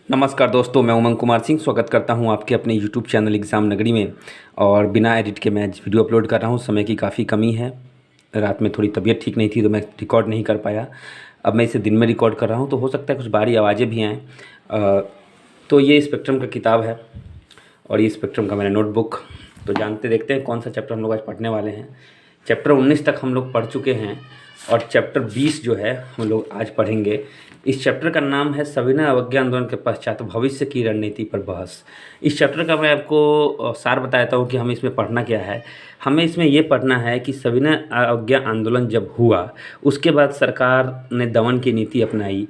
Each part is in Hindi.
नमस्कार दोस्तों, मैं उमंग कुमार सिंह स्वागत करता हूं आपके अपने यूट्यूब चैनल एग्ज़ाम नगरी में। और बिना एडिट के मैं वीडियो अपलोड कर रहा हूं। समय की काफ़ी कमी है। रात में थोड़ी तबीयत ठीक नहीं थी तो मैं रिकॉर्ड नहीं कर पाया। अब मैं इसे दिन में रिकॉर्ड कर रहा हूं तो हो सकता है कुछ बाहरी आवाज़ें भी आएँ। तो ये स्पेक्ट्रम का किताब है और ये स्पेक्ट्रम का मेरा नोटबुक। तो जानते देखते हैं कौन सा चैप्टर हम लोग आज पढ़ने वाले हैं। चैप्टर 19 तक हम लोग पढ़ चुके हैं और चैप्टर 20 जो है हम लोग आज पढ़ेंगे। इस चैप्टर का नाम है सविनय अवज्ञा आंदोलन के पश्चात भविष्य की रणनीति पर बहस। इस चैप्टर का मैं आपको सार बताता हूँ कि हमें इसमें पढ़ना क्या है। हमें इसमें ये पढ़ना है कि सविनय अवज्ञा आंदोलन जब हुआ उसके बाद सरकार ने दमन की नीति अपनाई,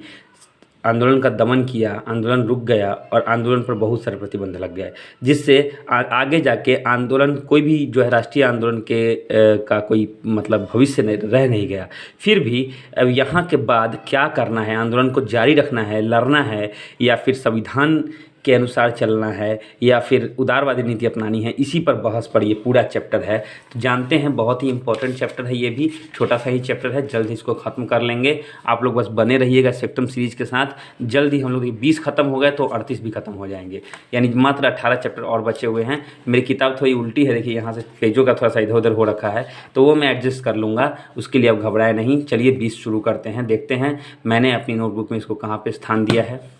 आंदोलन का दमन किया, आंदोलन रुक गया और आंदोलन पर बहुत सारे प्रतिबंध लग गए, जिससे आगे जाके आंदोलन कोई भी जो है राष्ट्रीय आंदोलन का कोई मतलब भविष्य रह नहीं गया। फिर भी अब यहाँ के बाद क्या करना है, आंदोलन को जारी रखना है, लड़ना है या फिर संविधान के अनुसार चलना है या फिर उदारवादी नीति अपनानी है, इसी पर बहस पर ये पूरा चैप्टर है। तो जानते हैं बहुत ही इंपॉर्टेंट चैप्टर है। ये भी छोटा सा ही चैप्टर है, जल्द ही इसको ख़त्म कर लेंगे। आप लोग बस बने रहिएगा स्पेक्ट्रम सीरीज़ के साथ। जल्द ही हम लोग 20 ख़त्म हो गए तो 38 भी ख़त्म हो जाएंगे, यानी मात्र 18 चैप्टर और बचे हुए हैं। मेरी किताब थोड़ी उल्टी है, देखिए यहाँ से पेजों का थोड़ा सा इधर उधर हो रखा है, तो वो मैं एडजस्ट कर लूँगा, उसके लिए अब घबराए नहीं। चलिए 20 शुरू करते हैं, देखते हैं मैंने अपनी नोटबुक में इसको कहाँ पर स्थान दिया है।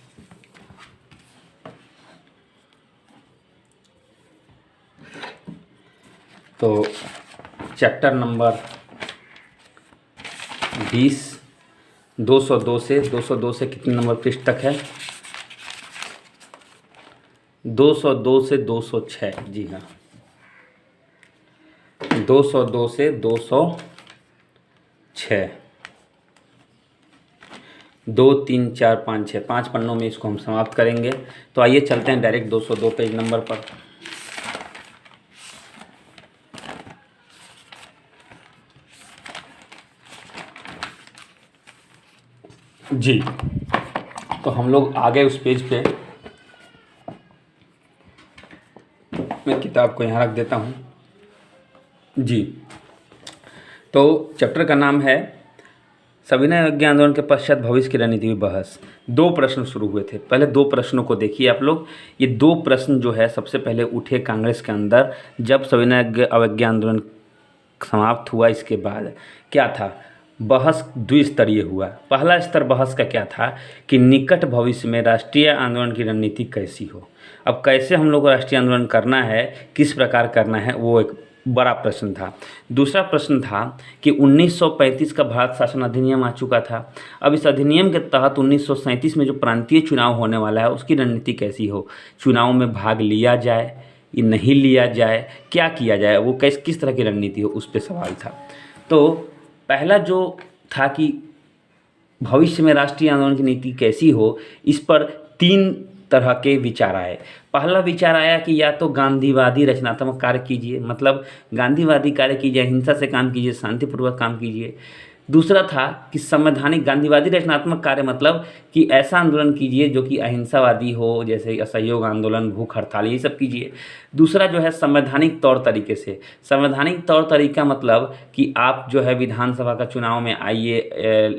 तो चैप्टर नंबर 20 202 से कितने नंबर पृष्ठ तक है? 202 से 206। जी हाँ, 202 से 206। 2 3 4 5 6 5 पन्नों में इसको हम समाप्त करेंगे। तो आइए चलते हैं डायरेक्ट 202 पेज नंबर पर। जी, तो हम लोग आ गए उस पेज पे। मैं किताब को यहाँ रख देता हूँ। जी, तो चैप्टर का नाम है सविनय अवज्ञा आंदोलन के पश्चात भविष्य की रणनीति में बहस। 2 प्रश्न शुरू हुए थे। पहले 2 प्रश्नों को देखिए आप लोग। ये 2 प्रश्न जो है सबसे पहले उठे कांग्रेस के अंदर जब सविनय अवज्ञा आंदोलन समाप्त हुआ। इसके बाद क्या था, बहस द्विस्तरीय हुआ। पहला स्तर बहस का क्या था कि निकट भविष्य में राष्ट्रीय आंदोलन की रणनीति कैसी हो। अब कैसे हम लोग को राष्ट्रीय आंदोलन करना है, किस प्रकार करना है, वो एक बड़ा प्रश्न था। दूसरा प्रश्न था कि 1935 का भारत शासन अधिनियम आ चुका था। अब इस अधिनियम के तहत 1937 में जो प्रांतीय चुनाव होने वाला है उसकी रणनीति कैसी हो। चुनाव में भाग लिया जाए या नहीं लिया जाए, क्या किया जाए, वो किस तरह की रणनीति हो, उस पर सवाल था। तो पहला जो था कि भविष्य में राष्ट्रीय आंदोलन की नीति कैसी हो, इस पर 3 तरह के विचार आए। पहला विचार आया कि या तो गांधीवादी रचनात्मक कार्य कीजिए, मतलब गांधीवादी कार्य कीजिए, अहिंसा से काम कीजिए, शांतिपूर्वक काम कीजिए। दूसरा था कि संवैधानिक गांधीवादी रचनात्मक कार्य, मतलब कि ऐसा आंदोलन कीजिए जो कि अहिंसावादी हो, जैसे असहयोग आंदोलन, भूख हड़ताल, ये सब कीजिए। दूसरा जो है संवैधानिक तौर तरीके से। संवैधानिक तौर तरीका मतलब कि आप जो है विधानसभा का चुनाव में आइए,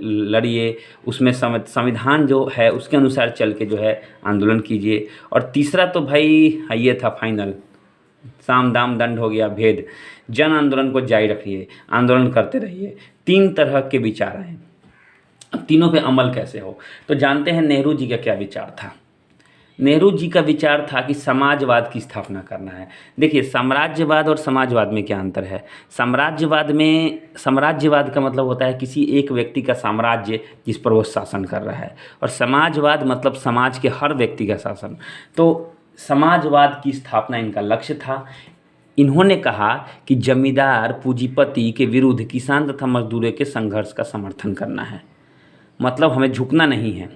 लड़िए, उसमें संविधान जो है उसके अनुसार चल के जो है आंदोलन कीजिए। और तीसरा तो भाई ये था फाइनल, साम दाम दंड हो गया भेद, जन आंदोलन को जारी रखिए, आंदोलन करते रहिए। 3 तरह के विचार हैं। अब तीनों पे अमल कैसे हो, तो जानते हैं नेहरू जी का क्या विचार था। नेहरू जी का विचार था कि समाजवाद की स्थापना करना है। देखिए, साम्राज्यवाद और समाजवाद में क्या अंतर है। साम्राज्यवाद का मतलब होता है किसी एक व्यक्ति का साम्राज्य जिस पर वो शासन कर रहा है, और समाजवाद मतलब समाज के हर व्यक्ति का शासन। तो समाजवाद की स्थापना इनका लक्ष्य था। इन्होंने कहा कि जमींदार पूंजीपति के विरुद्ध किसान तथा मजदूरों के संघर्ष का समर्थन करना है, मतलब हमें झुकना नहीं है।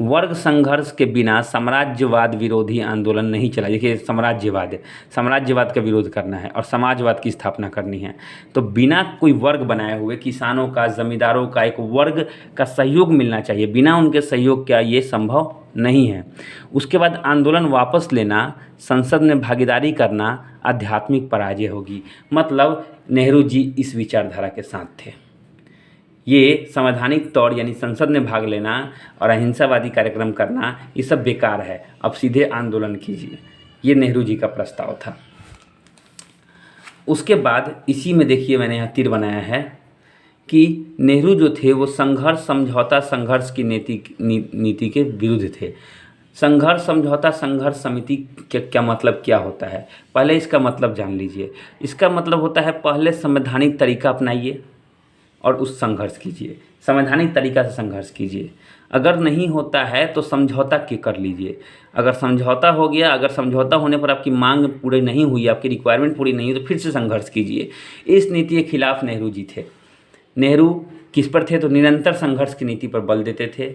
वर्ग संघर्ष के बिना साम्राज्यवाद विरोधी आंदोलन नहीं चला। देखिए, साम्राज्यवाद का विरोध करना है और समाजवाद की स्थापना करनी है, तो बिना कोई वर्ग बनाए हुए किसानों का, जमींदारों का एक वर्ग का सहयोग मिलना चाहिए। बिना उनके सहयोग का ये संभव नहीं है। उसके बाद आंदोलन वापस लेना, संसद में भागीदारी करना आध्यात्मिक पराजय होगी। मतलब नेहरू जी इस विचारधारा के साथ थे। ये संवैधानिक तौर यानी संसद में भाग लेना और अहिंसावादी कार्यक्रम करना ये सब बेकार है, अब सीधे आंदोलन कीजिए। ये नेहरू जी का प्रस्ताव था। उसके बाद इसी में देखिए मैंने यहाँ तीर बनाया है कि नेहरू जो थे वो संघर्ष समझौता संघर्ष की नीति के विरुद्ध थे। संघर्ष समझौता संघर्ष समिति क्या मतलब क्या होता है, पहले इसका मतलब जान लीजिए। इसका मतलब होता है पहले संवैधानिक तरीका अपनाइए और उस संघर्ष कीजिए, संवैधानिक तरीका से संघर्ष कीजिए। अगर नहीं होता है तो समझौता के कर लीजिए। अगर समझौता हो गया, अगर समझौता होने पर आपकी मांग पूरी नहीं हुई, आपकी रिक्वायरमेंट पूरी नहीं हुई, तो फिर से संघर्ष कीजिए। इस नीति के खिलाफ नेहरू जी थे। नेहरू किस पर थे? तो निरंतर संघर्ष की नीति पर बल देते थे।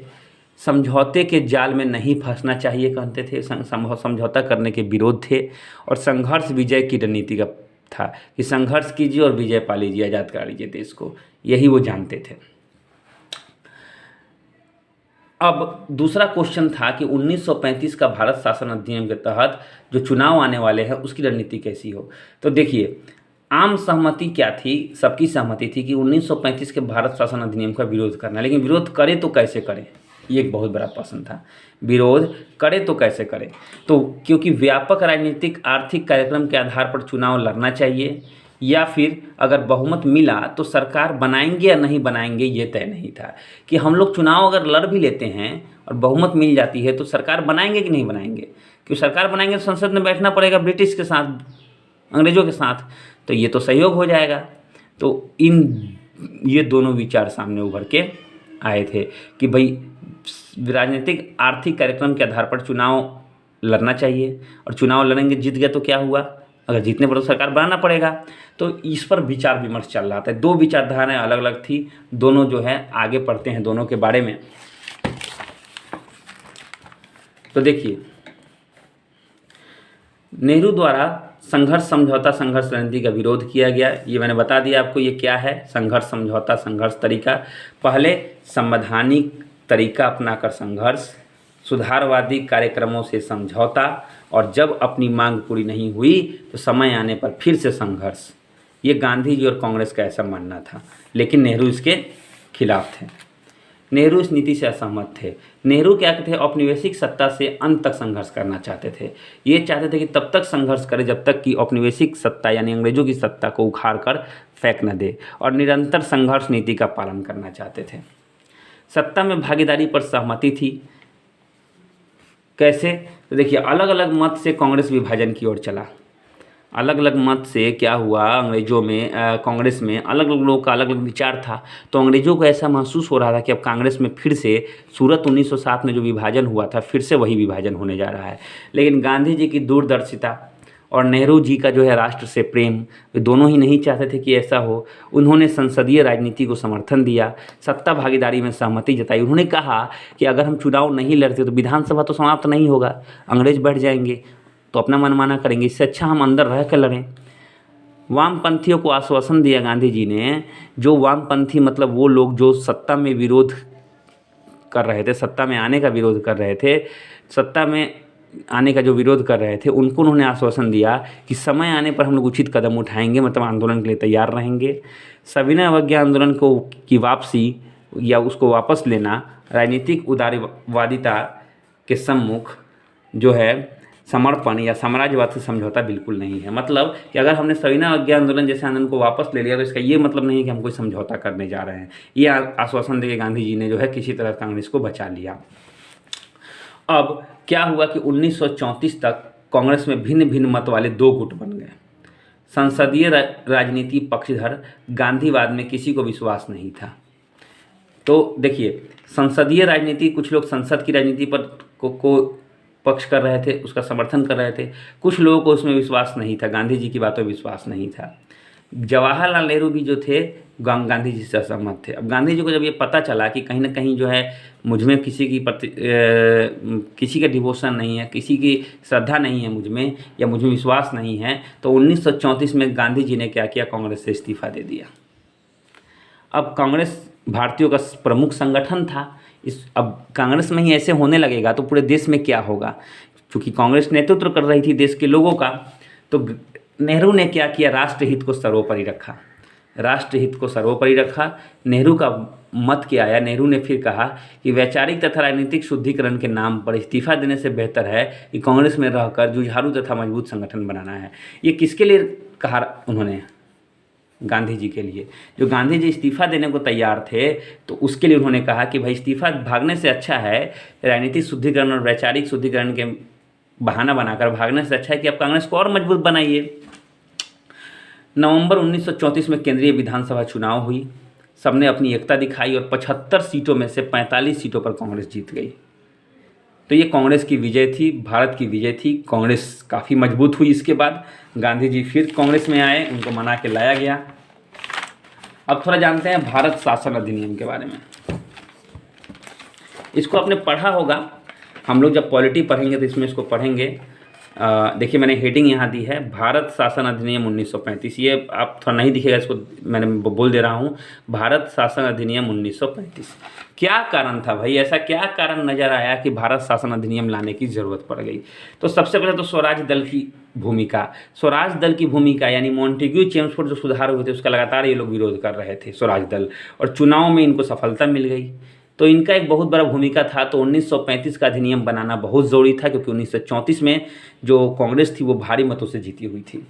समझौते के जाल में नहीं फंसना चाहिए कहते थे, समझौता करने के विरोध थे। और संघर्ष विजय की रणनीति का था कि संघर्ष कीजिए और विजय पा लीजिए, आज़ाद करा लीजिए देश को, यही वो जानते थे। अब दूसरा क्वेश्चन था कि 1935 का भारत शासन अधिनियम के तहत जो चुनाव आने वाले हैं उसकी रणनीति कैसी हो। तो देखिए आम सहमति क्या थी, सबकी सहमति थी कि 1935 के भारत शासन अधिनियम का विरोध करना, लेकिन विरोध करे तो कैसे करें, ये एक बहुत बड़ा प्रश्न था। विरोध करे तो कैसे करें? तो क्योंकि व्यापक राजनीतिक आर्थिक कार्यक्रम के आधार पर चुनाव लड़ना चाहिए, या फिर अगर बहुमत मिला तो सरकार बनाएंगे या नहीं बनाएंगे ये तय नहीं था। कि हम लोग चुनाव अगर लड़ भी लेते हैं और बहुमत मिल जाती है तो सरकार बनाएंगे कि नहीं बनाएंगे, क्योंकि सरकार बनाएंगे तो संसद में बैठना पड़ेगा ब्रिटिश के साथ, अंग्रेज़ों के साथ, तो ये तो सहयोग हो जाएगा। तो ये दोनों विचार सामने उभर के आए थे कि भाई राजनीतिक आर्थिक कार्यक्रम के आधार पर चुनाव लड़ना चाहिए, और चुनाव लड़ेंगे, जीत गए तो क्या हुआ, अगर जीतने पर तो सरकार बनाना पड़ेगा। तो इस पर विचार विमर्श चल रहा था। दो विचारधाराएं अलग अलग थी, दोनों जो है आगे पढ़ते हैं दोनों के बारे में। तो देखिए नेहरू द्वारा संघर्ष समझौता संघर्ष रणनीति का विरोध किया गया। ये मैंने बता दिया आपको ये क्या है, संघर्ष समझौता संघर्ष तरीका। पहले संवैधानिक तरीका अपनाकर संघर्ष, सुधारवादी कार्यक्रमों से समझौता, और जब अपनी मांग पूरी नहीं हुई तो समय आने पर फिर से संघर्ष। ये गांधी जी और कांग्रेस का ऐसा मानना था, लेकिन नेहरू इसके खिलाफ थे। नेहरू इस नीति से असहमत थे। नेहरू क्या थे, औपनिवेशिक सत्ता से अंत तक संघर्ष करना चाहते थे। ये चाहते थे कि तब तक संघर्ष करे जब तक कि औपनिवेशिक सत्ता यानी अंग्रेजों की सत्ता को उखाड़ कर फेंक न दे, और निरंतर संघर्ष नीति का पालन करना चाहते थे। सत्ता में भागीदारी पर सहमति थी। कैसे? तो देखिए अलग अलग मत से कांग्रेस विभाजन की ओर चला। अलग अलग मत से क्या हुआ, अंग्रेजों में कांग्रेस में अलग अलग लोगों का अलग अलग विचार था। तो अंग्रेजों को ऐसा महसूस हो रहा था कि अब कांग्रेस में फिर से सूरत 1907 में जो विभाजन हुआ था फिर से वही विभाजन होने जा रहा है। लेकिन गांधी जी की दूरदर्शिता और नेहरू जी का जो है राष्ट्र से प्रेम, दोनों ही नहीं चाहते थे कि ऐसा हो। उन्होंने संसदीय राजनीति को समर्थन दिया, सत्ता भागीदारी में सहमति जताई। उन्होंने कहा कि अगर हम चुनाव नहीं लड़ते तो विधानसभा तो समाप्त नहीं होगा, अंग्रेज बैठ जाएंगे तो अपना मनमाना करेंगे, इससे अच्छा हम अंदर रह कर लड़ें। वामपंथियों को आश्वासन दिया गांधी जी ने। जो वामपंथी मतलब वो लोग जो सत्ता में विरोध कर रहे थे, सत्ता में आने का विरोध कर रहे थे, सत्ता में आने का जो विरोध कर रहे थे, उनको उन्होंने आश्वासन दिया कि समय आने पर हम लोग उचित कदम उठाएंगे, मतलब आंदोलन के लिए तैयार रहेंगे। सविनय अवज्ञा आंदोलन की वापसी या उसको वापस लेना राजनीतिक उदारवादिता के सम्मुख जो है समर्पण या साम्राज्यवाद से समझौता बिल्कुल नहीं है। मतलब कि अगर हमने सविनय अवज्ञा आंदोलन जैसे आंदोलन को वापस ले लिया तो इसका ये मतलब नहीं है कि हम कोई समझौता करने जा रहे हैं। ये आश्वासन देके गांधी जी ने जो है किसी तरह कांग्रेस को बचा लिया। अब क्या हुआ कि 1934 तक कांग्रेस में भिन्न भिन्न मत वाले दो गुट बन गए। संसदीय राजनीति पक्षधर, गांधीवाद में किसी को विश्वास नहीं था। तो देखिए संसदीय राजनीति, कुछ लोग संसद की राजनीति पर को पक्ष कर रहे थे, उसका समर्थन कर रहे थे। कुछ लोगों को उसमें विश्वास नहीं था, गांधी जी की बातों में विश्वास नहीं था। जवाहरलाल नेहरू भी जो थे गांधी जी से असहमत थे। अब गांधी जी को जब ये पता चला कि कहीं ना कहीं जो है मुझ में किसी का डिवोशन नहीं है, किसी की श्रद्धा नहीं है मुझ में, या मुझ में विश्वास नहीं है, तो 1934 में गांधी जी ने क्या किया, कांग्रेस से इस्तीफा दे दिया। अब कांग्रेस भारतीयों का प्रमुख संगठन था। अब कांग्रेस में ही ऐसे होने लगेगा तो पूरे देश में क्या होगा। क्योंकि कांग्रेस नेतृत्व कर रही थी देश के लोगों का, तो नेहरू ने क्या किया, राष्ट्रहित को सर्वोपरि रखा। राष्ट्रहित को सर्वोपरि रखा। नेहरू का मत क्या आया? नेहरू ने फिर कहा कि वैचारिक तथा राजनीतिक शुद्धिकरण के नाम पर इस्तीफा देने से बेहतर है कि कांग्रेस में रहकर जुझारू तथा मजबूत संगठन बनाना है। ये किसके लिए कहा उन्होंने? गांधी जी के लिए। जो गांधी जी इस्तीफा देने को तैयार थे तो उसके लिए उन्होंने कहा कि भाई इस्तीफा भागने से अच्छा है, राजनीतिक शुद्धिकरण और वैचारिक शुद्धिकरण के बहाना बनाकर भागने से अच्छा है कि आप कांग्रेस को और मजबूत बनाइए। नवंबर 1934 में केंद्रीय विधानसभा चुनाव हुई। सबने अपनी एकता दिखाई और 75 सीटों में से 45 सीटों पर कांग्रेस जीत गई। तो ये कांग्रेस की विजय थी, भारत की विजय थी। कांग्रेस काफ़ी मजबूत हुई। इसके बाद गांधी जी फिर कांग्रेस में आए, उनको मना के लाया गया। अब थोड़ा जानते हैं भारत शासन अधिनियम के बारे में। इसको आपने पढ़ा होगा, हम लोग जब पॉलिटी पढ़ेंगे तो इसमें इसको पढ़ेंगे। देखिए मैंने हेडिंग यहाँ दी है, भारत शासन अधिनियम 1935। ये आप थोड़ा नहीं दिखेगा, इसको मैंने बोल दे रहा हूँ, भारत शासन अधिनियम 1935। क्या कारण था भाई? ऐसा क्या कारण नज़र आया कि भारत शासन अधिनियम लाने की ज़रूरत पड़ गई? तो सबसे पहले तो स्वराज दल की भूमिका। स्वराज दल की भूमिका यानी मॉन्टेग्यू चेम्सफोर्ड जो सुधार हुए थे उसका लगातार ये लोग विरोध कर रहे थे, स्वराज दल, और चुनाव में इनको सफलता मिल गई। तो इनका एक बहुत बड़ा भूमिका था। तो 1935 का अधिनियम बनाना बहुत ज़रूरी था क्योंकि 1934 में जो कांग्रेस थी वो भारी मतों से जीती हुई थी।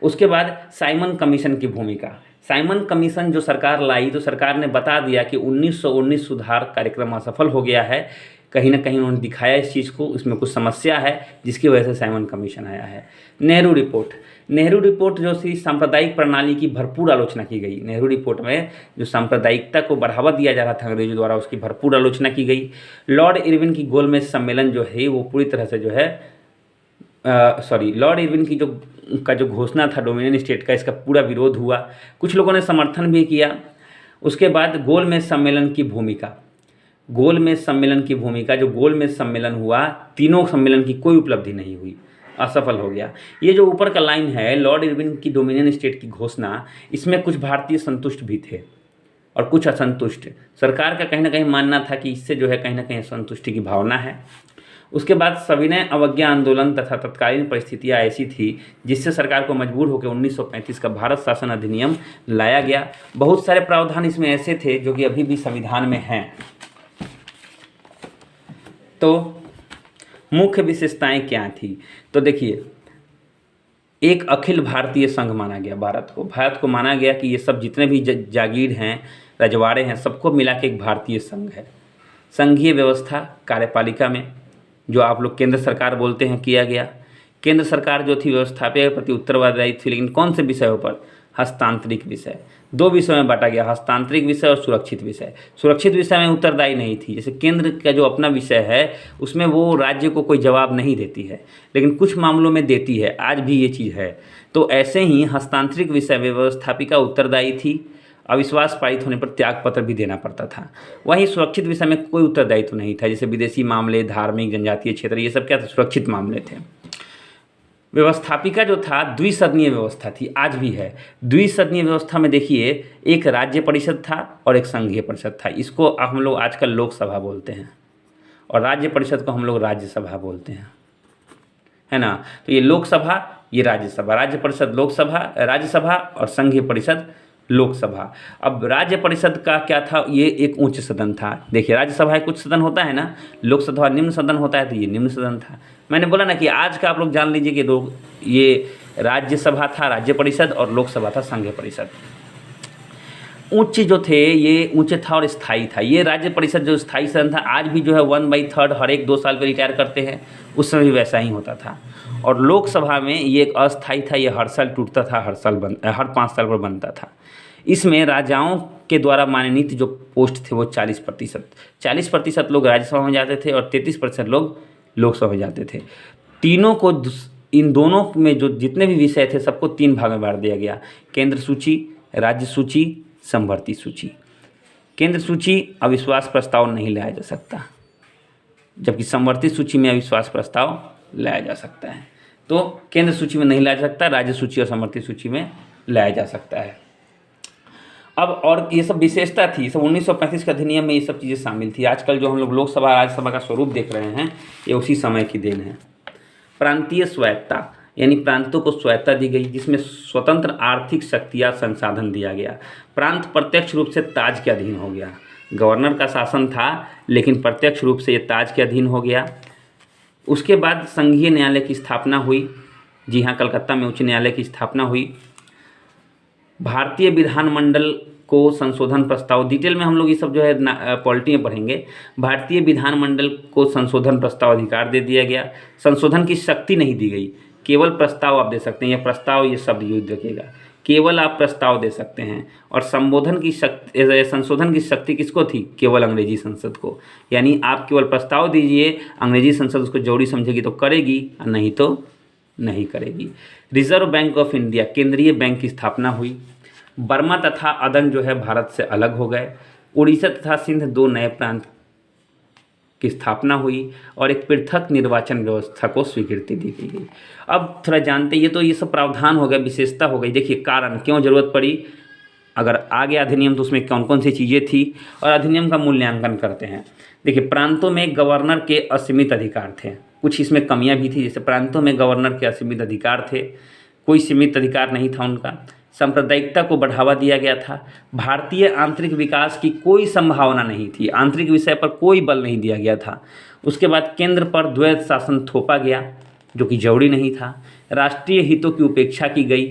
उसके बाद साइमन कमीशन की भूमिका। साइमन कमीशन जो सरकार लाई तो सरकार ने बता दिया कि 1919 सुधार कार्यक्रम असफल हो गया है। कहीं ना कहीं उन्होंने दिखाया इस चीज़ को, इसमें कुछ समस्या है जिसकी वजह से साइमन कमीशन आया है। नेहरू रिपोर्ट। नेहरू रिपोर्ट जो थी सांप्रदायिक प्रणाली की भरपूर आलोचना की गई। नेहरू रिपोर्ट में जो सांप्रदायिकता को बढ़ावा दिया जा रहा था अंग्रेजों द्वारा उसकी भरपूर आलोचना की गई। लॉर्ड इरविन की गोलमेज सम्मेलन जो है वो पूरी तरह से जो है लॉर्ड इरविन की जो घोषणा था डोमिनियन स्टेट का, इसका पूरा विरोध हुआ। कुछ लोगों ने समर्थन भी किया। उसके बाद गोलमेज सम्मेलन की भूमिका। गोलमेज सम्मेलन की भूमिका, जो गोलमेज सम्मेलन हुआ, तीनों सम्मेलन की कोई उपलब्धि नहीं हुई, असफल हो गया। ये जो ऊपर का लाइन है, लॉर्ड इरविन की डोमिनियन स्टेट की घोषणा, इसमें कुछ भारतीय संतुष्ट भी थे और कुछ असंतुष्ट। सरकार का कहीं ना कहीं मानना था कि इससे जो है कहीं ना कहीं असंतुष्टि की भावना है। उसके बाद सविनय अवज्ञा आंदोलन तथा तत्कालीन परिस्थितियाँ ऐसी थी जिससे सरकार को मजबूर होकर 1935 का भारत शासन अधिनियम लाया गया। बहुत सारे प्रावधान इसमें ऐसे थे जो कि अभी भी संविधान में हैं। तो मुख्य विशेषताएं क्या थी? तो देखिए, एक अखिल भारतीय संघ माना गया भारत को। भारत को माना गया कि ये सब जितने भी जागीर हैं, रजवाड़े हैं, सबको मिला के एक भारतीय संघ है। संघीय व्यवस्था कार्यपालिका में, जो आप लोग केंद्र सरकार बोलते हैं, किया गया। केंद्र सरकार जो थी व्यवस्थापक प्रति उत्तरदायी थी, लेकिन कौन से विषयों पर? हस्तांतरित विषय। दो विषयों में बांटा गया, हस्तांतरित विषय और सुरक्षित विषय। सुरक्षित विषय में उत्तरदायी नहीं थी। जैसे केंद्र का जो अपना विषय है उसमें वो राज्य को कोई जवाब नहीं देती है, लेकिन कुछ मामलों में देती है, आज भी ये चीज़ है। तो ऐसे ही हस्तांतरित विषय में व्यवस्थापिका उत्तरदायी थी। अविश्वास पारित होने पर त्याग पत्र भी देना पड़ता था। वहीं सुरक्षित विषय में कोई उत्तरदायित्व नहीं था, जैसे विदेशी मामले, धार्मिक, जनजातीय क्षेत्र, ये सब क्या था? सुरक्षित मामले थे। व्यवस्थापिका जो था द्विसदनीय व्यवस्था थी, आज भी है। द्विसदनीय व्यवस्था में देखिए, एक राज्य परिषद था और एक संघीय परिषद था। इसको हम लोग आजकल लोकसभा बोलते हैं और राज्य परिषद को हम लोग राज्यसभा बोलते हैं, है ना। तो ये लोकसभा, ये राज्यसभा, राज्य परिषद लोकसभा, राज्यसभा और संघीय परिषद लोकसभा। अब राज्य परिषद का क्या था? ये एक उच्च सदन था। देखिए, राज्यसभा एक उच्च सदन होता है ना, लोकसभा निम्न सदन होता है, तो ये निम्न सदन था। मैंने बोला ना कि आज का आप लोग जान लीजिए कि ये राज्यसभा था राज्य परिषद और लोकसभा था संघीय परिषद। उच्च जो थे ये ऊंचे था और स्थायी था। ये राज्य परिषद जो स्थायी सदन था, आज भी जो है 1/3 हर एक 2 साल पर रिटायर करते हैं, उस समय भी वैसा ही होता था। और लोकसभा में ये एक अस्थायी था, ये हर साल टूटता था, हर 5 साल पर बनता था। इसमें राजाओं के द्वारा मनोनीत जो पोस्ट थे वो 40% लोग राज्यसभा में जाते थे और 33% लोग लोकसभा में जाते थे। तीनों को, इन दोनों में जो जितने भी विषय थे सबको 3 भाग में बांट दिया गया। केंद्र सूची, राज्य सूची, समवर्ती सूची। केंद्र सूची अविश्वास प्रस्ताव नहीं लाया जा सकता, जबकि समवर्ती सूची में अविश्वास प्रस्ताव लाया जा सकता है। तो केंद्र सूची में नहीं लाया जा सकता, राज्य सूची और समवर्ती सूची में लाया जा सकता है। अब और ये सब विशेषता थी, सब 1935 के अधिनियम में ये सब चीज़ें शामिल थी। आजकल जो हम लोग लोकसभा राज्यसभा का स्वरूप देख रहे हैं ये उसी समय की देन है। प्रांतीय स्वायत्ता, यानी प्रांतों को स्वायत्तता दी गई, जिसमें स्वतंत्र आर्थिक शक्ति या संसाधन दिया गया। प्रांत प्रत्यक्ष रूप से ताज के अधीन हो गया। गवर्नर का शासन था लेकिन प्रत्यक्ष रूप से ये ताज के अधीन हो गया। उसके बाद संघीय न्यायालय की स्थापना हुई। जी हाँ, कलकत्ता में उच्च न्यायालय की स्थापना हुई। भारतीय विधानमंडल को संशोधन प्रस्ताव, डिटेल में हम लोग ये सब जो है पॉलिटी में पढ़ेंगे। भारतीय विधानमंडल को संशोधन प्रस्ताव अधिकार दे दिया गया। संशोधन की शक्ति नहीं दी गई, केवल प्रस्ताव आप दे सकते हैं। यह प्रस्ताव, ये शब्द यूज रखिएगा, केवल आप प्रस्ताव दे सकते हैं। और संबोधन की शक्ति, संशोधन की शक्ति किसको थी? केवल अंग्रेजी संसद को। यानी आप केवल प्रस्ताव दीजिए, अंग्रेजी संसद उसको जरूरी समझेगी तो करेगी, और नहीं तो नहीं करेगी। रिजर्व बैंक ऑफ इंडिया, केंद्रीय बैंक की स्थापना हुई। बर्मा तथा अदन जो है भारत से अलग हो गए। उड़ीसा तथा सिंध 2 नए प्रांत की स्थापना हुई और एक पृथक निर्वाचन व्यवस्था को स्वीकृति दी गई। अब थोड़ा जानते, ये सब प्रावधान हो गया, विशेषता हो गई। देखिए कारण क्यों जरूरत पड़ी, अगर आ गया अधिनियम तो उसमें कौन कौन सी चीज़ें थी, और अधिनियम का मूल्यांकन करते हैं। देखिए, प्रांतों में गवर्नर के असीमित अधिकार थे, कुछ इसमें कमियां भी थी। जैसे प्रांतों में गवर्नर के असीमित अधिकार थे, कोई सीमित अधिकार नहीं था उनका। सांप्रदायिकता को बढ़ावा दिया गया था। भारतीय आंतरिक विकास की कोई संभावना नहीं थी, आंतरिक विषय पर कोई बल नहीं दिया गया था। उसके बाद केंद्र पर द्वैध शासन थोपा गया, जो कि जरूरी नहीं था। राष्ट्रीय हितों की उपेक्षा की गई,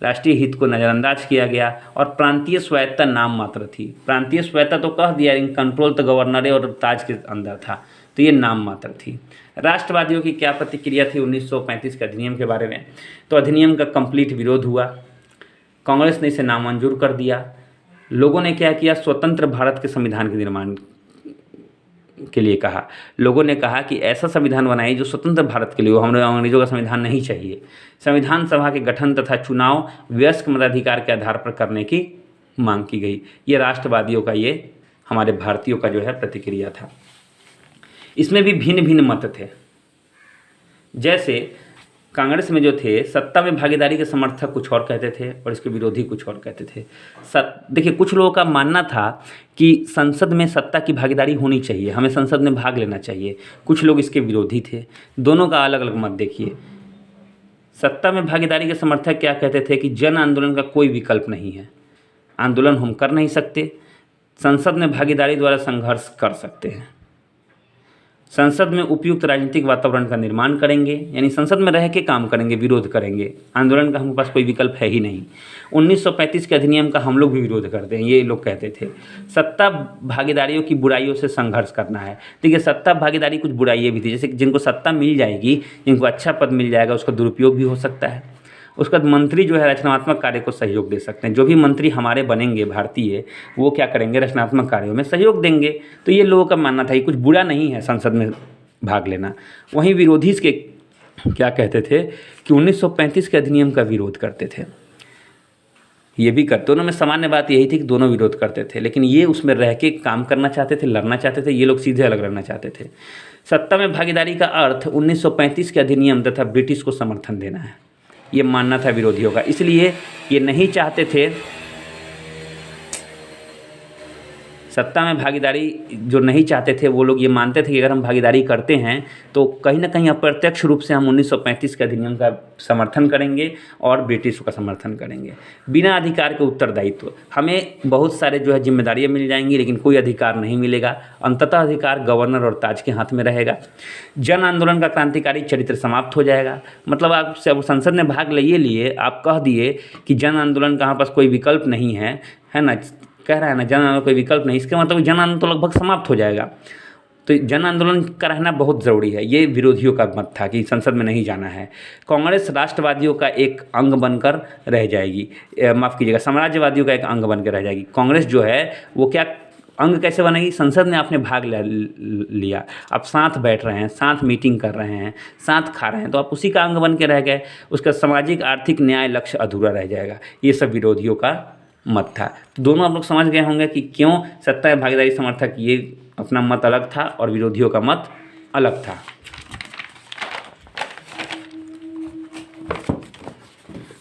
राष्ट्रीय हित को नज़रअंदाज किया गया। और प्रांतीय स्वायत्तता नाम मात्र थी। प्रांतीय स्वायत्तता तो कह दिया, लेकिन कंट्रोल तो गवर्नर और ताज के अंदर था, तो ये नाम मात्र थी। राष्ट्रवादियों की क्या प्रतिक्रिया थी 1935 के अधिनियम के बारे में? तो अधिनियम का कंप्लीट विरोध हुआ, कांग्रेस ने इसे नामंजूर कर दिया। लोगों ने क्या किया? स्वतंत्र भारत के संविधान के निर्माण के लिए कहा। लोगों ने कहा कि ऐसा संविधान बनाइए जो स्वतंत्र भारत के लिए हो, हमें अंग्रेजों का संविधान नहीं चाहिए। संविधान सभा के गठन तथा चुनाव वयस्क मताधिकार के आधार पर करने की मांग की गई। ये राष्ट्रवादियों का, ये हमारे भारतीयों का जो है प्रतिक्रिया था। इसमें भी भिन्न भिन्न मत थे। जैसे कांग्रेस में जो थे, सत्ता में भागीदारी के समर्थक कुछ और कहते थे और इसके विरोधी कुछ और कहते थे। देखिए, कुछ लोगों का मानना था कि संसद में सत्ता की भागीदारी होनी चाहिए, हमें संसद में भाग लेना चाहिए। कुछ लोग इसके विरोधी थे। दोनों का अलग अलग मत देखिए। सत्ता में भागीदारी के समर्थक क्या कहते थे कि जन आंदोलन का कोई विकल्प नहीं है, आंदोलन हम कर नहीं सकते, संसद में भागीदारी द्वारा संघर्ष कर सकते हैं। संसद में उपयुक्त राजनीतिक वातावरण का निर्माण करेंगे, यानी संसद में रह के काम करेंगे, विरोध करेंगे। आंदोलन का हमारे पास कोई विकल्प है ही नहीं। 1935 के अधिनियम का हम लोग भी विरोध करते हैं, ये लोग कहते थे। सत्ता भागीदारियों की बुराइयों से संघर्ष करना है। देखिए, सत्ता भागीदारी कुछ बुराइयाँ भी थी, जैसे जिनको सत्ता मिल जाएगी, जिनको अच्छा पद मिल जाएगा, उसका दुरुपयोग भी हो सकता है। उसके बाद मंत्री जो है रचनात्मक कार्य को सहयोग दे सकते हैं। जो भी मंत्री हमारे बनेंगे भारतीय, वो क्या करेंगे? रचनात्मक कार्यों में सहयोग देंगे। तो ये लोगों का मानना था, ये कुछ बुरा नहीं है संसद में भाग लेना। वहीं विरोधी इसके क्या कहते थे कि 1935 के अधिनियम का विरोध करते थे। ये भी करते, दोनों में सामान्य बात यही थी कि दोनों विरोध करते थे, लेकिन ये उसमें रह के काम करना चाहते थे, लड़ना चाहते थे। ये लोग सीधे अलग रहना चाहते थे। सत्ता में भागीदारी का अर्थ 1935 के अधिनियम तथा ब्रिटिश को समर्थन देना है, ये मानना था विरोधियों का। इसलिए ये नहीं चाहते थे, सत्ता में भागीदारी जो नहीं चाहते थे वो लोग ये मानते थे कि अगर हम भागीदारी करते हैं तो कहीं ना कहीं अप्रत्यक्ष रूप से हम 1935 के अधिनियम का समर्थन करेंगे और ब्रिटिश का समर्थन करेंगे। बिना अधिकार के उत्तरदायित्व, हमें बहुत सारे जो है जिम्मेदारियां मिल जाएंगी, लेकिन कोई अधिकार नहीं मिलेगा। अंततः अधिकार गवर्नर और ताज के हाथ में रहेगा। जन आंदोलन का क्रांतिकारी चरित्र समाप्त हो जाएगा। मतलब आप संसद में भाग लिए, आप कह दिए कि जन आंदोलन का हमारे पास कोई विकल्प नहीं है ना, कह रहा है ना जन आंदोलन कोई विकल्प नहीं, इसके मतलब जन आंदोलन तो लगभग समाप्त हो जाएगा। तो जन आंदोलन का रहना बहुत ज़रूरी है, ये विरोधियों का मत था कि संसद में नहीं जाना है। कांग्रेस राष्ट्रवादियों का एक अंग बनकर रह जाएगी, माफ़ कीजिएगा, साम्राज्यवादियों का एक अंग बनकर रह जाएगी। कांग्रेस जो है वो क्या अंग कैसे बनेगी? संसद में आपने भाग लिया, आप साथ बैठ रहे हैं, साथ मीटिंग कर रहे हैं, साथ खा रहे हैं, तो आप उसी का अंग बन के रह गए। उसका सामाजिक आर्थिक न्याय लक्ष्य अधूरा रह जाएगा। ये सब विरोधियों का मत था। तो दोनों आप लोग समझ गए होंगे कि क्यों सत्ता में भागीदारी समर्थक ये अपना मत अलग था और विरोधियों का मत अलग था।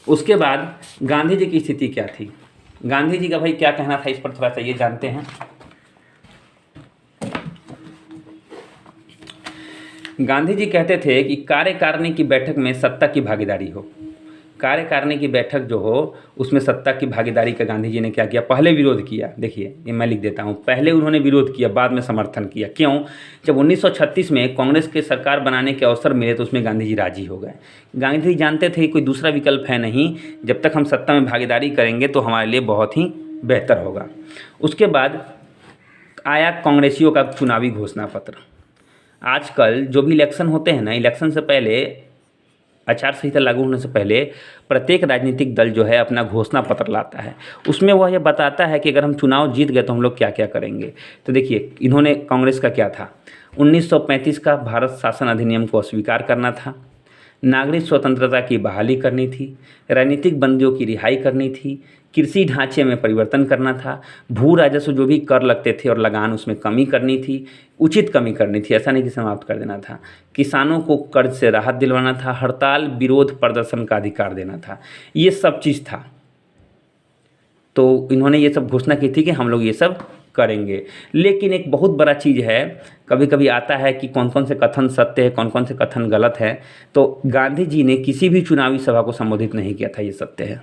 उसके बाद गांधी जी की स्थिति क्या थी? गांधी जी का भाई क्या कहना था, इस पर थोड़ा सा ये जानते हैं। गांधी जी कहते थे कि कार्यकारिणी की बैठक में सत्ता की भागीदारी हो। कार्यकारिणी की बैठक जो हो उसमें सत्ता की भागीदारी का गांधी जी ने क्या किया, पहले विरोध किया। देखिए ये मैं लिख देता हूँ, पहले उन्होंने विरोध किया, बाद में समर्थन किया। क्यों? जब 1936 में कांग्रेस के सरकार बनाने के अवसर मिले तो उसमें गांधी जी राजी हो गए। गांधी जी जानते थे कोई दूसरा विकल्प है नहीं, जब तक हम सत्ता में भागीदारी करेंगे तो हमारे लिए बहुत ही बेहतर होगा। उसके बाद आया कांग्रेसियों का चुनावी घोषणा पत्र। आजकल जो भी इलेक्शन होते हैं ना, इलेक्शन से पहले, आचार संहिता लागू होने से पहले प्रत्येक राजनीतिक दल जो है अपना घोषणा पत्र लाता है। उसमें वह ये बताता है कि अगर हम चुनाव जीत गए तो हम लोग क्या क्या करेंगे। तो देखिए इन्होंने, कांग्रेस का क्या था, 1935 का भारत शासन अधिनियम को अस्वीकार करना था, नागरिक स्वतंत्रता की बहाली करनी थी, राजनीतिक बंदियों की रिहाई करनी थी, कृषि ढांचे में परिवर्तन करना था, भू राजस्व जो भी कर लगते थे और लगान उसमें कमी करनी थी, उचित कमी करनी थी, ऐसा नहीं कि समाप्त कर देना था, किसानों को कर्ज से राहत दिलवाना था, हड़ताल विरोध प्रदर्शन का अधिकार देना था, ये सब चीज़ था। तो इन्होंने ये सब घोषणा की थी कि हम लोग ये सब करेंगे। लेकिन एक बहुत बड़ा चीज़ है, कभी कभी आता है कि कौन कौन से कथन सत्य है, कौन कौन से कथन गलत है। तो गांधी जी ने किसी भी चुनावी सभा को संबोधित नहीं किया था, ये सत्य है।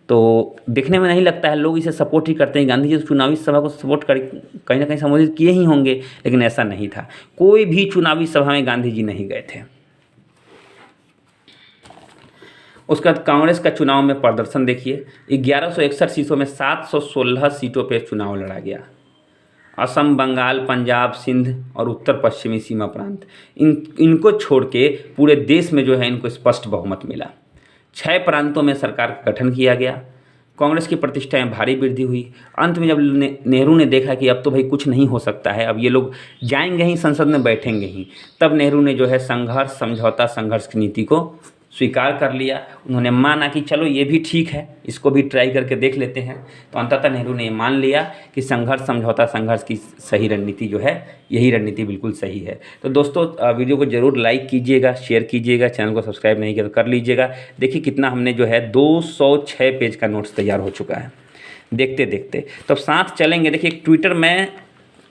तो देखने में नहीं लगता है, लोग इसे सपोर्ट ही करते हैं। गांधी जी तो चुनावी सभा को सपोर्ट कर कहीं ना कहीं संबोधित किए ही होंगे, लेकिन ऐसा नहीं था। कोई भी चुनावी सभा में गांधी जी नहीं गए थे। उसके बाद कांग्रेस का चुनाव में प्रदर्शन देखिए, 1161 सीटों में 716 सीटों पर चुनाव लड़ा गया। असम, बंगाल, पंजाब, सिंध और उत्तर पश्चिमी सीमा प्रांत, इनको छोड़ के पूरे देश में जो है इनको स्पष्ट बहुमत मिला। 6 प्रांतों में सरकार का गठन किया गया। कांग्रेस की प्रतिष्ठा में भारी वृद्धि हुई। अंत में जब नेहरू ने देखा कि अब तो भाई कुछ नहीं हो सकता है, अब ये लोग जाएंगे ही संसद में बैठेंगे ही, तब नेहरू ने जो है संघर्ष, समझौता, संघर्ष की नीति को स्वीकार कर लिया। उन्होंने माना कि चलो ये भी ठीक है, इसको भी ट्राई करके देख लेते हैं। तो अंततः नेहरू ने ये मान लिया कि संघर्ष, समझौता, संघर्ष की सही रणनीति जो है, यही रणनीति बिल्कुल सही है। तो दोस्तों वीडियो को ज़रूर लाइक कीजिएगा, शेयर कीजिएगा, चैनल को सब्सक्राइब नहीं किया तो कर लीजिएगा। देखिए कितना हमने जो है 206 पेज का नोट्स तैयार हो चुका है देखते देखते। तो साथ चलेंगे। देखिए ट्विटर में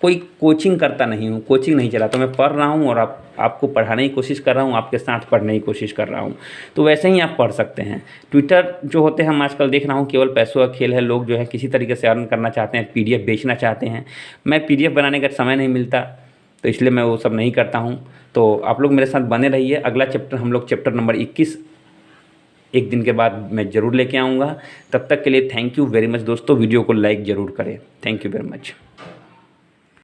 कोई कोचिंग करता नहीं हूँ, कोचिंग नहीं चलाता, मैं पढ़ रहा हूँ और आपको पढ़ाने की कोशिश कर रहा हूँ, आपके साथ पढ़ने की कोशिश कर रहा हूँ। तो वैसे ही आप पढ़ सकते हैं। ट्विटर जो होते हैं, हम आजकल देख रहा हूँ केवल पैसों का खेल है। लोग जो है किसी तरीके से अर्न करना चाहते हैं, PDF बेचना चाहते हैं। मैं PDF बनाने का समय नहीं मिलता, तो इसलिए मैं वो सब नहीं करता हूँ। तो आप लोग मेरे साथ बने रहिए। अगला चैप्टर हम लोग चैप्टर नंबर 21 एक दिन के बाद मैं ज़रूर लेके आऊँगा। तब तक के लिए थैंक यू वेरी मच दोस्तों। वीडियो को लाइक ज़रूर करें। Thank you very much.